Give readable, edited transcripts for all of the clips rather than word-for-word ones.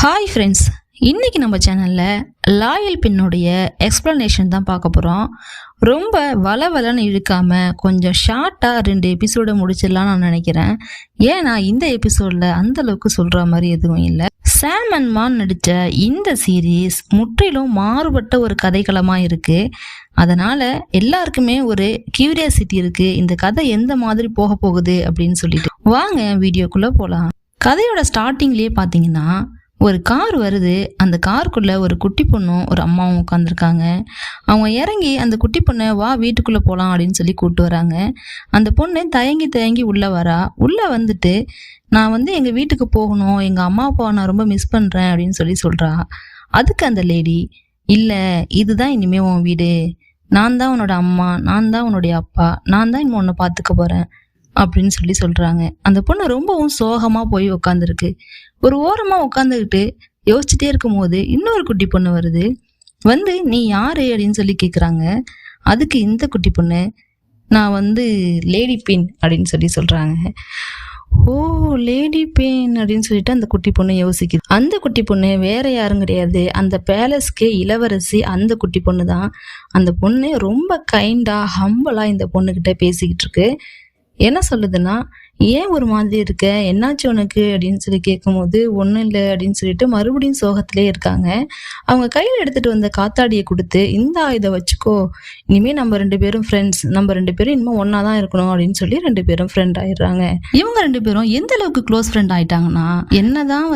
Hi friends, இன்றைக்கி நம்ம சேனலில் லாயல் பின்னுடைய எக்ஸ்ப்ளனேஷன் தான் பார்க்க போகிறோம். ரொம்ப வளவலன்னு இழுக்காமல் கொஞ்சம் ஷார்ட்டாக 2 எபிசோடை முடிச்சிடலான்னு நான் நினைக்கிறேன். ஏன்னா இந்த எபிசோடில் அந்தளவுக்கு சொல்கிற மாதிரி எதுவும் இல்லை. சாம் அண்ட் மான் நடித்த இந்த சீரீஸ் முற்றிலும் மாறுபட்ட ஒரு கதைக்களமாக இருக்குது. அதனால் எல்லாருக்குமே ஒரு கியூரியாசிட்டி இருக்குது, இந்த கதை எந்த மாதிரி போக போகுது அப்படின்னு சொல்லிட்டு. வாங்க வீடியோக்குள்ளே போகலாம். கதையோட ஸ்டார்டிங்லேயே பார்த்தீங்கன்னா ஒரு கார் வருது. அந்த காருக்குள்ளே ஒரு குட்டி பொண்ணும் ஒரு அம்மாவும் உட்காந்துருக்காங்க. அவங்க இறங்கி அந்த குட்டி பொண்ணை வா வீட்டுக்குள்ளே போகலாம் அப்படின்னு சொல்லி கூப்பிட்டு வராங்க. அந்த பொண்ணு தயங்கி உள்ளே வரா. உள்ளே வந்துட்டு நான் எங்கள் வீட்டுக்கு போகணும், எங்கள் அம்மா அப்பாவை நான் ரொம்ப மிஸ் பண்ணுறேன் அப்படின்னு சொல்கிறா. அதுக்கு அந்த லேடி, இல்லை இதுதான் இனிமேல் உன் வீடு, நான் தான் உன்னோட அம்மா, நான் தான் உன்னுடைய அப்பா, நான் தான் இனிமேல் உன்னை பார்த்துக்க போகிறேன் அப்படின்னு சொல்கிறாங்க. அந்த பொண்ணு ரொம்பவும் சோகமாக போய் உட்காந்துருக்கு. ஒரு ஓரமாக உட்காந்துக்கிட்டு யோசிச்சுட்டே இருக்கும் போது இன்னொரு குட்டி பொண்ணு வருது. நீ யாரு அப்படின்னு சொல்லி கேட்குறாங்க. அதுக்கு இந்த குட்டி பொண்ணு, நான் லேடி பெயின் அப்படின்னு சொல்கிறாங்க. ஓ, லேடி பெயின் அப்படின்னு சொல்லிட்டு அந்த குட்டி பொண்ணு யோசிக்குது. அந்த குட்டி பொண்ணு வேற யாரும் கிடையாது, அந்த பேலஸ்க்கே இளவரசி அந்த குட்டி பொண்ணு தான். அந்த பொண்ணு ரொம்ப கைண்டாக ஹம்பலாக இந்த பொண்ணுக்கிட்ட பேசிக்கிட்டு இருக்கு. என்ன சொல்லுதுன்னா, ஏன் ஒரு மாதிரி இருக்க, என்னாச்சு உனக்கு அப்படின்னு சொல்லி கேட்கும்போது ஒன்றும் இல்லை அப்படின்னு சொல்லிட்டு மறுபடியும் சோகத்திலே இருக்காங்க. அவங்க கையில் எடுத்துகிட்டு வந்த காத்தாடியை கொடுத்து, இந்த இதை வச்சுக்கோ, இனிமேல் நம்ம 2 பேரும் ஃப்ரெண்ட்ஸ், நம்ம 2 பேரும் இனிமேல் ஒன்றா தான் இருக்கணும் அப்படின்னு சொல்லி 2 பேரும் ஃப்ரெண்ட் ஆயிடுறாங்க. இவங்க 2 பேரும் எந்த அளவுக்கு க்ளோஸ் ஃப்ரெண்ட் ஆயிட்டாங்கன்னா, என்னதான்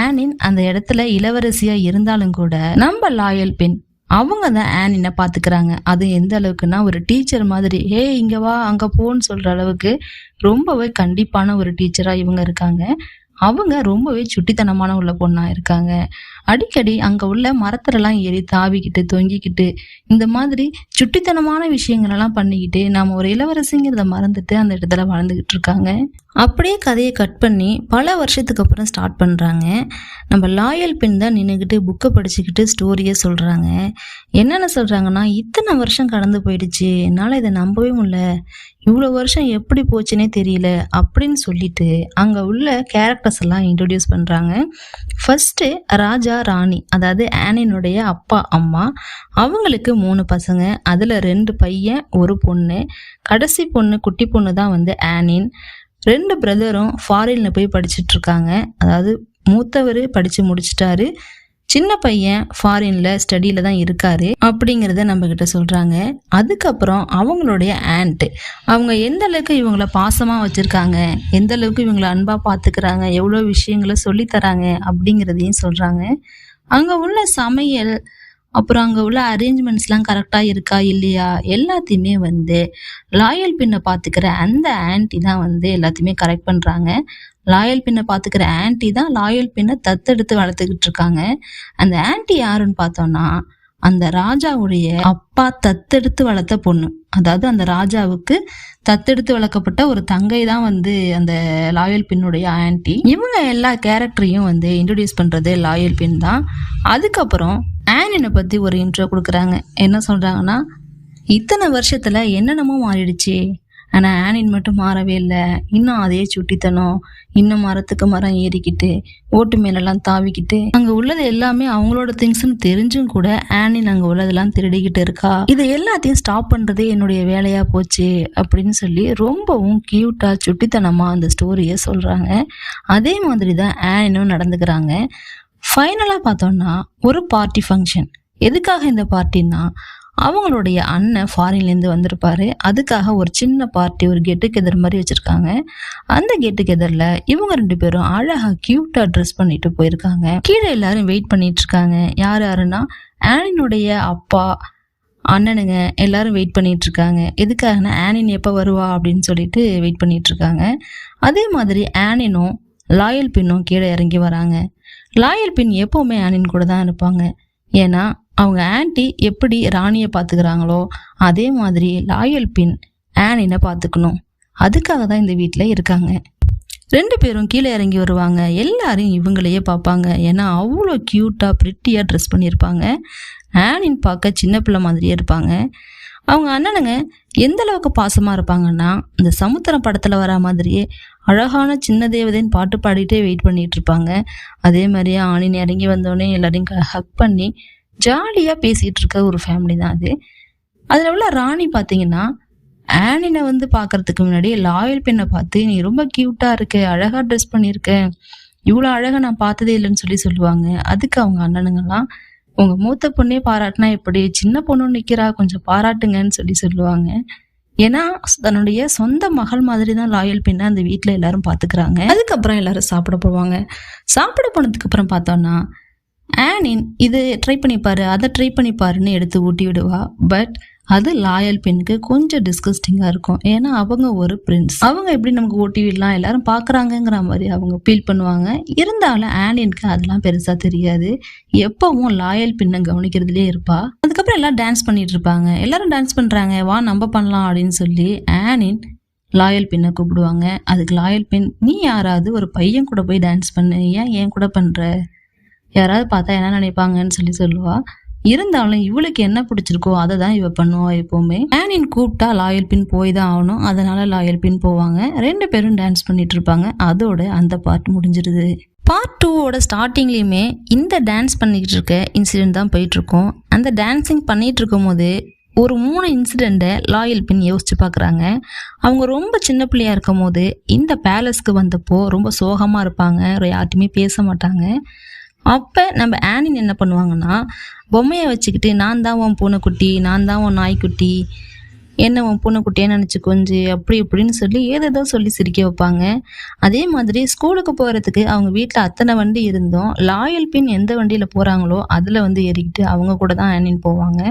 ஆனின் அந்த இடத்துல இளவரசியாக இருந்தாலும் கூட நம்ம லாயல் பெண் அவங்க தான் ஆனினை பார்த்துக்கிறாங்க. அது எந்த அளவுக்குன்னா, ஒரு டீச்சர் மாதிரி, இங்கே வா அங்கே போன்னு சொல்கிற அளவுக்கு ரொம்பவே கண்டிப்பான ஒரு டீச்சராக இவங்க இருக்காங்க. அவங்க ரொம்பவே சுட்டித்தனமான உள்ள பொண்ணாக இருக்காங்க. அடிக்கடி அங்கே உள்ள மரத்துலலாம் ஏறி தாவிக்கிட்டு தொங்கிக்கிட்டு இந்த மாதிரி சுட்டித்தனமான விஷயங்களெல்லாம் பண்ணிக்கிட்டு நாம் ஒரு இளவரசிங்கிறத மறந்துட்டு அந்த இடத்துல வாழ்ந்துக்கிட்டு இருக்காங்க. அப்படியே கதையை கட் பண்ணி பல வருஷத்துக்கு அப்புறம் ஸ்டார்ட் பண்ணுறாங்க. நம்ம லாயல் பெண் தான் நின்றுக்கிட்டு புக்கை படிச்சுக்கிட்டு ஸ்டோரியை சொல்கிறாங்க. என்னென்ன சொல்கிறாங்கன்னா, இத்தனை வருஷம் கடந்து போயிடுச்சு, என்னால் இதை நம்பவே முடியல, இவ்வளோ வருஷம் எப்படி போச்சுன்னே தெரியல அப்படின்னு சொல்லிட்டு அங்கே உள்ள கேரக்டர்ஸ் எல்லாம் இன்ட்ரடியூஸ் பண்ணுறாங்க. ஃபர்ஸ்ட்டு ராஜா ராணி, அதாவது ஆனினுடைய அப்பா அம்மா. அவங்களுக்கு 3 பசங்க, அதில் 2 பையன் 1 பொண்ணு. கடைசி பொண்ணு குட்டி பொண்ணு தான் ஆனின். 2 பிரதரும் ஃபாரினில் போய் படிச்சுட்டு இருக்காங்க. அதாவது மூத்தவர் படித்து முடிச்சிட்டாரு, சின்ன பையன் ஃபாரின்ல ஸ்டடியில தான் இருக்காரு அப்படிங்கிறத நம்ம கிட்ட சொல்றாங்க. அதுக்கப்புறம் அவங்களுடைய ஆண்ட், அவங்க எந்த அளவுக்கு இவங்கள பாசமா வச்சிருக்காங்க, எந்த அளவுக்கு இவங்களை அன்பா பாத்துக்கிறாங்க, எவ்வளோ விஷயங்களை சொல்லி தராங்க அப்படிங்கிறதையும் சொல்றாங்க. அங்க உள்ள சமையல், அப்புறம் அங்கே உள்ள அரேஞ்ச்மெண்ட்ஸ்லாம் கரெக்டாக இருக்கா இல்லையா, எல்லாத்தையுமே லாயல் பின்னை பார்த்துக்கிற அந்த ஆன்டி தான் எல்லாத்தையுமே கரெக்ட் பண்ணுறாங்க. லாயல் பின்னை பார்த்துக்கிற ஆன்டி தான் லாயல் பின்னை தத்தெடுத்து வளர்த்துக்கிட்டு இருக்காங்க. அந்த ஆன்டி யாருன்னு பார்த்தோம்னா, அந்த ராஜாவுடைய அப்பா தத்தெடுத்து வளர்த்த பொண்ணு. அதாவது அந்த ராஜாவுக்கு தத்தெடுத்து வளர்க்கப்பட்ட ஒரு தங்கை தான் அந்த லாயல் பின்னுடைய ஆன்டி. இவங்க எல்லா கேரக்டரையும் இன்ட்ரடியூஸ் பண்ணுறது லாயல் பின் தான். அதுக்கப்புறம் ஆனினை பற்றி ஒரு இன்ட்ரோ கொடுக்குறாங்க. என்ன சொல்கிறாங்கன்னா, இத்தனை வருஷத்தில் என்னென்னமோ மாறிடுச்சு, ஆனால் ஆனின் மட்டும் மாறவே இல்லை. இன்னும் அதே சுட்டித்தனம், இன்னும் மரத்துக்கு மரம் ஏறிக்கிட்டு ஓட்டு மேலெல்லாம் தாவிக்கிட்டு அங்கே உள்ளது எல்லாமே அவங்களோட திங்ஸ்ன்னு தெரிஞ்சும் கூட ஆனின் அங்கே உள்ளதெல்லாம் திருடிக்கிட்டு இருக்கா. இதை எல்லாத்தையும் ஸ்டாப் பண்ணுறதே என்னுடைய வேலையாக போச்சு அப்படின்னு சொல்லி ரொம்பவும் க்யூட்டாக சுட்டித்தனமாக அந்த ஸ்டோரியை சொல்கிறாங்க. அதே மாதிரி தான் ஆனினும் நடந்துக்கிறாங்க. ஃபைனலாக பார்த்தோம்னா ஒரு பார்ட்டி ஃபங்க்ஷன். எதுக்காக இந்த பார்ட்டின்னா, அவங்களுடைய அண்ணன் ஃபாரின்லேருந்து வந்திருப்பாரு. அதுக்காக ஒரு சின்ன பார்ட்டி, ஒரு கெட் டுகெதர் மாதிரி வச்சுருக்காங்க. அந்த கெட் டுகெதரில் இவங்க 2 பேரும் அழகாக க்யூட்டாக ட்ரெஸ் பண்ணிட்டு போயிருக்காங்க. கீழே எல்லாரும் வெயிட் பண்ணிட்டு இருக்காங்க. யாருன்னா ஆனினுடைய அப்பா, அண்ணனுங்க எல்லாரும் வெயிட் பண்ணிட்டு இருக்காங்க. எதுக்காகனா, ஆனின் எப்போ வருவா அப்படின்னு சொல்லிட்டு வெயிட் பண்ணிட்டு இருக்காங்க. அதே மாதிரி ஆனினும் லாயல் பின்னும் கீழே இறங்கி வராங்க. லாயல் பின் எப்போவுமே ஆனின் கூட தான் இருப்பாங்க. ஏன்னா அவங்க ஆன்டி எப்படி ராணியை பார்த்துக்கிறாங்களோ அதே மாதிரி லாயல் பின் ஆனினை பார்த்துக்கணும். அதுக்காக தான் இந்த வீட்டில் இருக்காங்க. 2 பேரும் கீழே இறங்கி வருவாங்க. எல்லாரும் இவங்களையே பார்ப்பாங்க. ஏன்னா அவ்வளோ க்யூட்டாக ப்ரிட்டியாக ட்ரெஸ் பண்ணியிருப்பாங்க. ஆனின் பார்க்க சின்ன பிள்ளை மாதிரியே இருப்பாங்க. அவங்க அண்ணனுங்க எந்த அளவுக்கு பாசமாக இருப்பாங்கன்னா, இந்த சமுத்திரம் படத்தில் வர மாதிரியே அழகான சின்ன தேவதைன்னு பாட்டு பாடிட்டே வெயிட் பண்ணிட்டு இருப்பாங்க. அதே மாதிரியே ஆணின் இறங்கி வந்தோடனே எல்லாரையும் ஹக் பண்ணி ஜாலியாக பேசிகிட்டு இருக்க ஒரு ஃபேமிலி தான் அது. அதில் உள்ள ராணி பார்த்தீங்கன்னா ஆனினை வந்து பார்க்கறதுக்கு முன்னாடி லாயல் பெண்ணை பார்த்து, நீ ரொம்ப க்யூட்டாக இருக்க, அழகாக ட்ரெஸ் பண்ணியிருக்க, இவ்வளோ அழகாக நான் பார்த்ததே இல்லைன்னு சொல்லுவாங்க. அதுக்கு அவங்க அண்ணனுங்கெல்லாம், உங்கள் மூத்த பொண்ணே பாராட்டினா எப்படி, சின்ன பொண்ணு நிற்கிறா, கொஞ்சம் பாராட்டுங்கன்னு சொல்லுவாங்க. ஏன்னா தன்னுடைய சொந்த மகள் மாதிரி தான் லாயல் பெண்ணை அந்த வீட்டில் எல்லாரும் பார்த்துக்கிறாங்க. அதுக்கப்புறம் எல்லாரும் சாப்பிட போவாங்க. சாப்பிட போனதுக்கு அப்புறம் பார்த்தோன்னா ஆனின் இது ட்ரை பண்ணிப்பாரு, அதை ட்ரை பண்ணிப்பாருன்னு எடுத்து ஊட்டி விடுவா. பட் அது லாயல் பெண்ணுக்கு கொஞ்சம் டிஸ்கஸ்டிங்காக இருக்கும். ஏன்னா அவங்க ஒரு பிரின்ஸ், அவங்க எப்படி நமக்கு ஊட்டி விடலாம், எல்லாரும் பார்க்குறாங்கங்கிற மாதிரி அவங்க ஃபீல் பண்ணுவாங்க. இருந்தாலும் ஆனியனுக்கு அதெல்லாம் பெருசாக தெரியாது. எப்பவும் லாயல் பெண்ணை கவனிக்கிறதுலே இருப்பா. அதுக்கப்புறம் எல்லாம் டான்ஸ் பண்ணிட்டு இருப்பாங்க. எல்லாரும் டான்ஸ் பண்ணுறாங்க, வா நம்ம பண்ணலாம் அப்படின்னு சொல்லி ஆனின் லாயல் பெண்ணை கூப்பிடுவாங்க. அதுக்கு லாயல் பெண், நீ யாராவது ஒரு பையன் கூட போய் டான்ஸ் பண்ணு, ஏன் கூட பண்ணுற, யாராவது பார்த்தா என்ன நினைப்பாங்கன்னு சொல்லுவா. இருந்தாலும் இவளுக்கு என்ன பிடிச்சிருக்கோ அதை தான் இவ பண்ணுவா எப்பவுமே. ஆனின் கூப்பிட்டா லாயல் பின் போய் தான் ஆகணும். அதனால லாயல் பின் போவாங்க. 2 பேரும் டான்ஸ் பண்ணிட்டு இருப்பாங்க. அதோட அந்த பார்ட் முடிஞ்சிருது. பார்ட் 2 ஸ்டார்டிங்லேயுமே இந்த டான்ஸ் பண்ணிக்கிட்டு இருக்க இன்சிடென்ட் தான் போயிட்டு இருக்கும். அந்த டான்ஸிங் பண்ணிட்டு இருக்கும் போது ஒரு 3 இன்சிடெண்ட்டை லாயல் பின் யோசிச்சு பார்க்குறாங்க. அவங்க ரொம்ப சின்ன பிள்ளையா இருக்கும் போது இந்த பேலஸ்க்கு வந்தப்போ ரொம்ப சோகமாக இருப்பாங்க, யார்ட்டுமே பேச மாட்டாங்க. அப்போ நம்ம ஆனின் என்ன பண்ணுவாங்கன்னா, பொம்மையை வச்சுக்கிட்டு நான் தான் உன் பூனைக்குட்டி, நான் தான் உன் நாய்க்குட்டி, என்ன உன் பூனைக்குட்டியே நினச்சி கொஞ்சம் அப்படி இப்படின்னு சொல்லி ஏதேதோ சொல்லி சிரிக்க வைப்பாங்க. அதே மாதிரி ஸ்கூலுக்கு போகிறதுக்கு அவங்க வீட்டில் அத்தனை வண்டி இருந்தோம், லாயல் பின் எந்த வண்டியில் போகிறாங்களோ அதில் வந்து ஏறிக்கிட்டு அவங்க கூட தான் ஆனின் போவாங்க.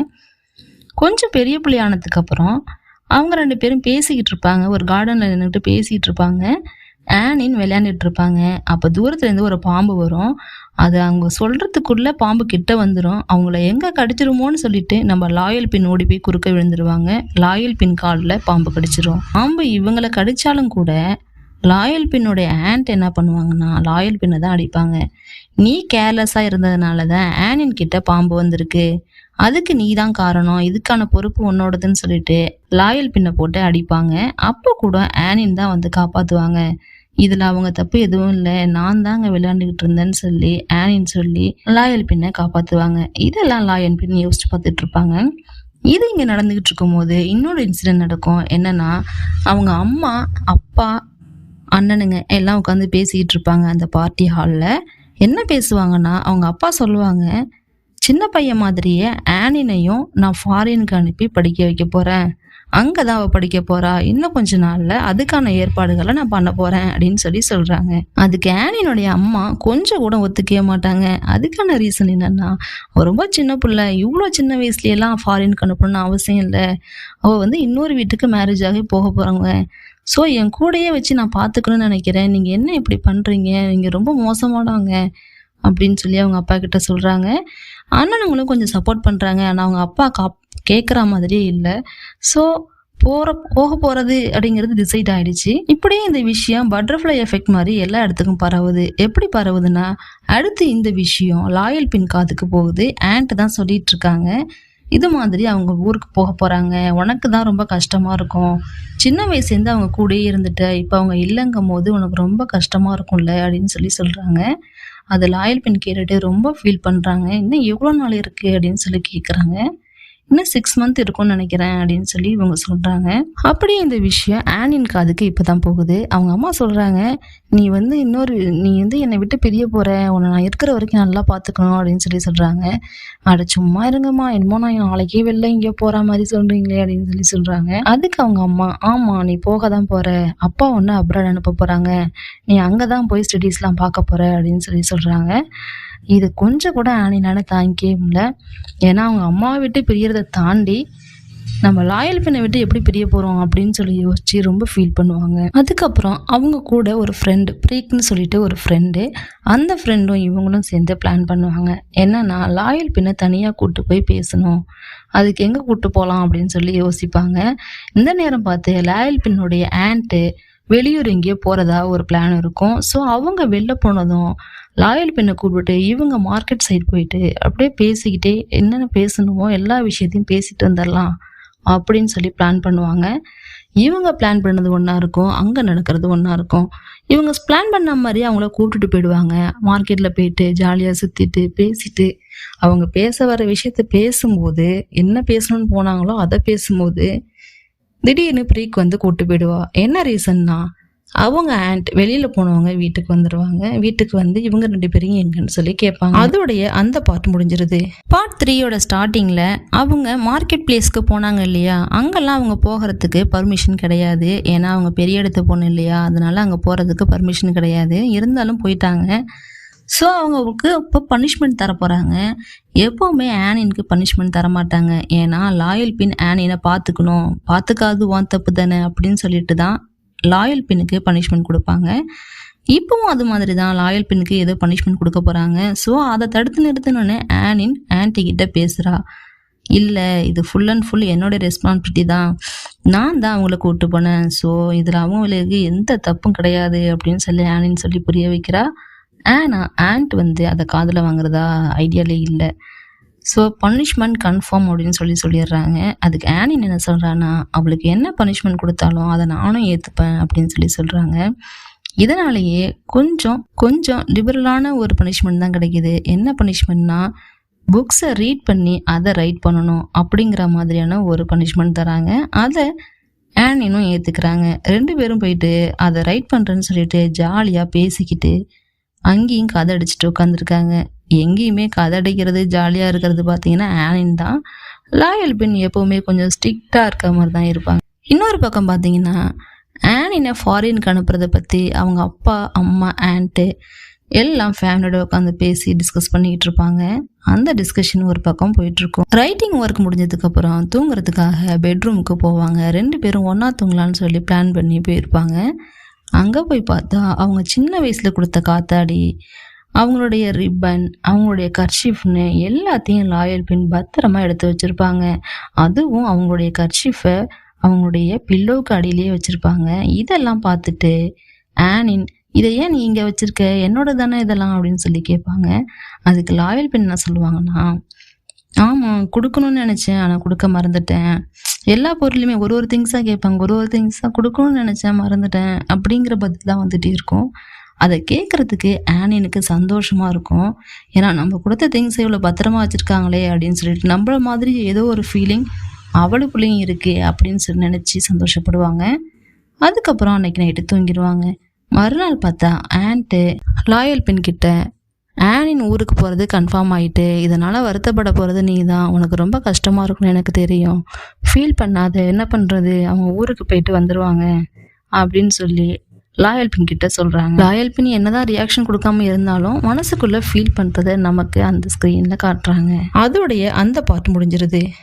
கொஞ்சம் பெரிய பிள்ளையானதுக்கு அப்புறம் அவங்க 2 பேரும் பேசிக்கிட்டு இருப்பாங்க. ஒரு கார்டனில் நின்றுட்டு பேசிகிட்டு இருப்பாங்க. ஆனின் விளையாண்டுட்டு இருப்பாங்க. அப்போ தூரத்துலேருந்து ஒரு பாம்பு வரும். அது அவங்க சொல்கிறதுக்குள்ளே பாம்பு கிட்ட வந்துடும். அவங்கள எங்கே கடிச்சிருமோன்னு சொல்லிட்டு நம்ம லாயல் பின் ஓடி போய் குறுக்க விழுந்துருவாங்க. லாயல் பின் காலில் பாம்பு கடிச்சிரும். பாம்பு இவங்களை கடித்தாலும் கூட லாயல் பின்னுடைய ஆண்ட் என்ன பண்ணுவாங்கன்னா லாயல் பின்னை தான் அடிப்பாங்க. நீ கேர்லெஸ்ஸாக இருந்ததுனால தான் ஆனின் கிட்ட பாம்பு வந்திருக்கு, அதுக்கு நீ தான் காரணம், இதுக்கான பொறுப்பு உன்னோடதுன்னு சொல்லிட்டு லாயல் பின்னை போட்டு அடிப்பாங்க. அப்போ கூட ஆனின் தான் வந்து காப்பாற்றுவாங்க. இதில் அவங்க தப்பு எதுவும் இல்லை, நான் தாங்க விளையாண்டுக்கிட்டு இருந்தேன்னு சொல்லி ஆனின் சொல்லி லாயல் பின்னை காப்பாற்றுவாங்க. இதெல்லாம் லாயல் பின் யோசிச்சு பார்த்துட்டு இருப்பாங்க. இது இங்கே நடந்துக்கிட்டு இருக்கும்போது இன்னொரு இன்சிடென்ட் நடக்கும். என்னன்னா, அவங்க அம்மா அப்பா அண்ணனுங்க எல்லாம் உட்காந்து பேசிக்கிட்டு இருப்பாங்க அந்த பார்ட்டி ஹாலில். என்ன பேசுவாங்கன்னா, அவங்க அப்பா சொல்லுவாங்க, சின்ன பையன் மாதிரியே ஆனினையும் நான் ஃபாரினுக்கு அனுப்பி படிக்க வைக்க போகிறேன், அங்கே தான் அவள் படிக்க போகிறா, இன்னும் கொஞ்ச நாளில் அதுக்கான ஏற்பாடுகளை நான் பண்ண போகிறேன் அப்படின்னு சொல்கிறாங்க. அதுக்கு ஆனினுடைய அம்மா கொஞ்சம் கூட ஒத்துக்கவே மாட்டாங்க. அதுக்கான ரீசன் என்னென்னா, அவள் ரொம்ப சின்ன பிள்ளை, இவ்வளோ சின்ன வயசுலையெல்லாம் ஃபாரினுக்கு அனுப்பணும்னு அவசியம் இல்லை, அவள் வந்து இன்னொரு வீட்டுக்கு மேரேஜ் ஆகி போக போகிறாங்க, ஸோ என் கூடையே வச்சு நான் பார்த்துக்கணும்னு நினைக்கிறேன், நீங்கள் என்ன இப்படி பண்ணுறீங்க, நீங்கள் ரொம்ப மோசமானவங்க அப்படின்னு சொல்லி அவங்க அப்பா கிட்ட சொல்கிறாங்க. அண்ணனுங்களும் கொஞ்சம் சப்போர்ட் பண்ணுறாங்க. ஆனால் அவங்க அப்பா கேட்குற மாதிரியே இல்லை. ஸோ போக போகிறது அப்படிங்கிறது டிசைட் ஆகிடுச்சு. இப்படியே இந்த விஷயம் பட்டர்ஃப்ளை எஃபெக்ட் மாதிரி எல்லா இடத்துக்கும் பரவுது. எப்படி பரவுதுன்னா, அடுத்து இந்த விஷயம் லாயல் பின் காதுக்கு போகுது. ஆண்ட் தான் சொல்லிட்டு இருக்காங்க, இது மாதிரி அவங்க ஊருக்கு போக போகிறாங்க, உனக்கு தான் ரொம்ப கஷ்டமாக இருக்கும், சின்ன வயசுலேருந்து அவங்க கூடயே இருந்துட்ட, இப்போ அவங்க இல்லைங்கும் போது உனக்கு ரொம்ப கஷ்டமாக இருக்கும்ல அப்படின்னு சொல்கிறாங்க. அது லாயல் பின் கேட்டுட்டு ரொம்ப ஃபீல் பண்ணுறாங்க. இன்னும் எவ்வளோ நாள் இருக்குது அப்படின்னு சொல்லி கேட்குறாங்க. இன்னும் 6 மந்த் இருக்கும்னு நினைக்கிறேன் அப்படின்னு சொல்லி இவங்க சொல்கிறாங்க. அப்படியே இந்த விஷயம் ஆனின் காதுக்கு இப்போ தான் போகுது. அவங்க அம்மா சொல்கிறாங்க, நீ வந்து என்னை விட்டு பிரிய போகிற, உன்னை நான் இருக்கிற வரைக்கும் நல்லா பார்த்துக்கணும் அப்படின்னு சொல்கிறாங்க. அட சும்மா இருங்கம்மா, என்னமோ நான் நாளைக்கே வெளில இங்கே போகிற மாதிரி சொல்கிறீங்களே அப்படின்னு சொல்கிறாங்க. அதுக்கு அவங்க அம்மா, ஆமாம் நீ போக தான் போகிற, அப்பா ஒன்று அப்ராட் அனுப்ப போகிறாங்க, நீ அங்கே தான் போய் ஸ்டடீஸ்லாம் பார்க்க போகிற அப்படின்னு சொல்கிறாங்க. இது கொஞ்சம் கூட ஆனினால தாங்கிக்கவே முடியல. ஏன்னா அவங்க அம்மாவை விட்டு பிரியறதை தாண்டி நம்ம லாயல் பின்னை விட்டு எப்படி பிரிய போகிறோம் அப்படின்னு யோசிச்சு ரொம்ப ஃபீல் பண்ணுவாங்க. அதுக்கப்புறம் அவங்க கூட ஒரு ஃப்ரெண்டு ப்ரீக்னு சொல்லிட்டு ஒரு ஃப்ரெண்டு, அந்த ஃப்ரெண்டும் இவங்களும் சேர்ந்து பிளான் பண்ணுவாங்க. என்னன்னா, லாயல் பின்னை தனியாக கூப்பிட்டு போய் பேசணும், அதுக்கு எங்கே கூப்பிட்டு போகலாம் அப்படின்னு யோசிப்பாங்க. இந்த நேரம் பார்த்து லாயல் பின்னுடைய ஆண்ட்டு வெளியூர் எங்கேயோ போகிறதா ஒரு பிளான் இருக்கும். ஸோ அவங்க வெளில போனதும் லாயல் பின்னை கூப்பிட்டு இவங்க மார்க்கெட் சைடு போயிட்டு அப்படியே பேசிக்கிட்டே என்னென்ன பேசணுமோ எல்லா விஷயத்தையும் பேசிட்டு வந்துடலாம் அப்படின்னு சொல்லி பிளான் பண்ணுவாங்க. இவங்க பிளான் பண்ணது ஒன்றா இருக்கும், அங்கே நடக்கிறது ஒன்றா இருக்கும். இவங்க பிளான் பண்ண மாதிரி அவங்கள கூப்பிட்டுட்டு போயிடுவாங்க. மார்க்கெட்டில் போயிட்டு ஜாலியாக சுற்றிட்டு பேசிட்டு அவங்க பேச வர விஷயத்த பேசும்போது, என்ன பேசணும்னு போனாங்களோ அதை பேசும்போது திடீர்னு பிரீக் வந்து கூப்பிட்டு போயிடுவா. என்ன ரீசன்னா, அவங்க ஆண்ட் வெளியில போனவங்க வீட்டுக்கு வந்துடுவாங்க. வீட்டுக்கு வந்து இவங்க 2 பேரையும் எங்கன்னு சொல்லி கேட்பாங்க. அதோடைய அந்த பார்ட் முடிஞ்சிருது. பார்ட் 3யோட ஸ்டார்டிங்ல அவங்க மார்க்கெட் பிளேஸ்க்கு போனாங்க இல்லையா, அங்கெல்லாம் அவங்க போகிறதுக்கு பர்மிஷன் கிடையாது. ஏன்னா அவங்க பெரிய இடத்து பொண்ணு இல்லையா, அதனால அங்கே போகிறதுக்கு பர்மிஷன் கிடையாது. இருந்தாலும் போயிட்டாங்க. ஸோ அவங்களுக்கு இப்போ பனிஷ்மெண்ட் தர போகிறாங்க. எப்போவுமே ஆனினுக்கு பனிஷ்மெண்ட் தர மாட்டாங்க. ஏன்னா லாயல் பின் ஆனினை பார்த்துக்கணும், பார்த்துக்காது வான் தப்பு தானே அப்படின்னு சொல்லிட்டு தான் லாயல் பின்னுக்கு பனிஷ்மெண்ட் கொடுப்பாங்க. இப்போவும் அது மாதிரி தான் லாயல் பின்னுக்கு ஏதோ பனிஷ்மெண்ட் கொடுக்க போகிறாங்க. ஸோ அதை தடுத்து நிறுத்தினோடனே ஆனின் ஆன்ட்டி கிட்ட பேசுகிறா. இல்லை, இது ஃபுல் அண்ட் ஃபுல் என்னோட ரெஸ்பான்சிபிலிட்டி தான், நான் தான் அவங்கள கூப்பிட்டு போனேன். ஸோ இதில் அவங்களுக்கு எந்த தப்பும் கிடையாது அப்படின்னு சொல்லி ஆனின்னு சொல்லி புரிய வைக்கிறா. ஆண்ட் வந்து அதை காதில் வாங்குறதா ஐடியாலே இல்லை. ஸோ பனிஷ்மெண்ட் கன்ஃபார்ம் அப்படின்னு சொல்லிடுறாங்க. அதுக்கு ஆனின் என்ன சொல்கிறான்னா, அவளுக்கு என்ன பனிஷ்மெண்ட் கொடுத்தாலும் அதை நானும் ஏற்றுப்பேன் அப்படின்னு சொல்கிறாங்க. இதனாலேயே கொஞ்சம் லிபரலான ஒரு பனிஷ்மெண்ட் தான் கிடைக்கிது. என்ன பனிஷ்மெண்ட்னா, புக்ஸை ரீட் பண்ணி அதை ரைட் பண்ணணும் அப்படிங்கிற மாதிரியான ஒரு பனிஷ்மெண்ட் தராங்க. அதை ஆனினும் ஏற்றுக்கிறாங்க. 2 பேரும் போயிட்டு அதை ரைட் பண்ணுறேன்னு சொல்லிட்டு ஜாலியாக பேசிக்கிட்டு அங்கேயும் கதை அடிச்சுட்டு உட்காந்துருக்காங்க. எங்கேயுமே கதை அடிக்கிறது ஜாலியாக இருக்கிறது பார்த்தீங்கன்னா ஆனின் தான். லாயல் பின் எப்போவுமே கொஞ்சம் ஸ்ட்ரிக்டாக இருக்க மாதிரி தான் இருப்பாங்க. இன்னொரு பக்கம் பார்த்தீங்கன்னா ஆனினை ஃபாரினுக்கு அனுப்புறதை பற்றி அவங்க அப்பா, அம்மா, ஆண்ட்டு எல்லாம் ஃபேமிலியோட உட்காந்து பேசி டிஸ்கஸ் பண்ணிக்கிட்டு இருப்பாங்க. அந்த டிஸ்கஷன் ஒரு பக்கம் போயிட்டுருக்கும். ரைட்டிங் ஒர்க் முடிஞ்சதுக்கப்புறம் தூங்குறதுக்காக பெட்ரூமுக்கு போவாங்க. 2 பேரும் ஒன்றா தூங்கலான்னு சொல்லி பிளான் பண்ணி போயிருப்பாங்க. அங்கே போய் பார்த்தா அவங்க சின்ன வயசில் கொடுத்த காத்தாடி, அவங்களுடைய ரிப்பன், அவங்களுடைய கர்ஷிஃப்னு எல்லாத்தையும் லாயல் பின் பத்திரமா எடுத்து வச்சுருப்பாங்க. அதுவும் அவங்களுடைய கர்ஷிஃபை அவங்களுடைய பில்லோவுக்கு அடியிலேயே வச்சுருப்பாங்க. இதெல்லாம் பார்த்துட்டு ஆனின், இதை ஏன் நீ இங்கே வச்சுருக்க, என்னோட தானே இதெல்லாம் அப்படின்னு சொல்லி கேட்பாங்க. அதுக்கு லாயல் பின் என்ன சொல்லுவாங்கன்னா, ஆமாம் கொடுக்கணும்னு நினச்சேன், ஆனால் கொடுக்க மறந்துட்டேன். எல்லா பொருளையுமே ஒரு திங்ஸாக கேட்பாங்க, ஒரு திங்ஸாக கொடுக்கணும்னு நினச்சேன், மறந்துட்டேன் அப்படிங்கிற பதில் தான் வந்துகிட்டே இருக்கும். அதை கேட்குறதுக்கு ஆனினுக்கு சந்தோஷமாக இருக்கும். ஏன்னா நம்ம கொடுத்த திங்ஸை இவ்வளோ பத்திரமா வச்சுருக்காங்களே அப்படின்னு சொல்லிட்டு நம்மள மாதிரி ஏதோ ஒரு ஃபீலிங் அவளுக்குள்ளேயும் இருக்கே அப்படின்னு சொல்லி நினச்சி சந்தோஷப்படுவாங்க. அதுக்கப்புறம் அன்னைக்கு நைட்டு தூங்கிடுவாங்க. மறுநாள் பார்த்தா ஆண்ட்டு லாயல் பின் கிட்ட, ஆனின் ஊருக்கு போகிறது கன்ஃபார்ம் ஆகிட்டு, இதனால் வருத்தப்பட போகிறது நீ தான், உனக்கு ரொம்ப கஷ்டமாக இருக்கும்னு எனக்கு தெரியும், ஃபீல் பண்ணாத, என்ன பண்ணுறது, அவங்க ஊருக்கு போயிட்டு வந்துடுவாங்க அப்படின்னு சொல்லி லாயல் பின் கிட்ட சொல்கிறாங்க. லாயல் பின் என்னதான் ரியாக்ஷன் கொடுக்காம இருந்தாலும் மனசுக்குள்ளே ஃபீல் பண்ணுறதை நமக்கு அந்த ஸ்க்ரீனில் காட்டுறாங்க. அதோடைய அந்த பார்ட் முடிஞ்சிருது.